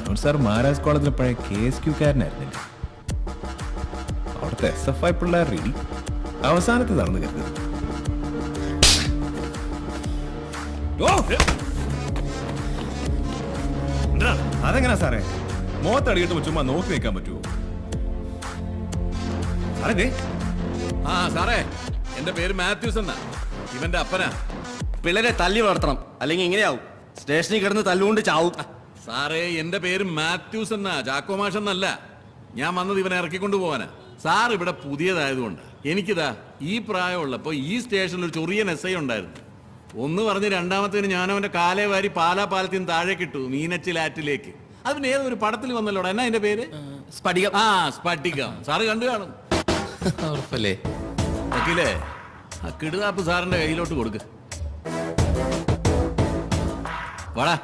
Manoj sir Maharaj കോളേജിലെ പഴയ KSQ-കാരനായിരുന്നില്ല. അവിടുത്തെ SFI പിള്ളേർ റീതി അവസാനത്തെ നടന്നു കരുതരുത്. അതെങ്ങനാ സാറേ മുഖത്തടിയിട്ട് ചുമ്മാ നോക്കി നിൽക്കാൻ പറ്റുമോ? സാറേ സാറേ, എന്റെ പേര് മാത്യൂസ് എന്നാ. ഇവന്റെ അപ്പനാ. പിള്ളേരെ തല്ലി വളർത്തണം, അല്ലെങ്കിൽ ഇങ്ങനെയാവും. സ്റ്റേഷനിൽ കിടന്ന് തല്ലുകൊണ്ട് ചാവും. സാറേ, എന്റെ പേര് മാത്യൂസ് എന്നാ, ചാക്കോമാഷ് എന്നല്ല. ഞാൻ വന്നത് ഇവനെ ഇറക്കിക്കൊണ്ടു പോവാനാ. സാർ ഇവിടെ പുതിയതായതുകൊണ്ട് എനിക്കിതാ ഈ പ്രായമുള്ളപ്പോ ഈ സ്റ്റേഷനിൽ ഒരു ചൊറിയൻ SI ഉണ്ടായിരുന്നു. ഒന്ന് പറഞ്ഞ് രണ്ടാമത്തേന് ഞാൻ അവന്റെ കാലേ വാരി പാലാപാലത്തിൽ നിന്ന് താഴെ കിട്ടു മീനച്ചിലാറ്റിലേക്ക്. അതിന് ഏതൊരു പടത്തിൽ വന്നല്ലോടാ. എന്നാ അതിന്റെ പേര്? സ്ഫടികം. സ്ഫടികം. സാറ് കണ്ടു കാണും. ഉറപ്പല്ലേ? വക്കീലേ, ആ കിടുതാപ്പ് സാറിന്റെ കയ്യിലോട്ട് കൊടുക്ക്. വാടാ.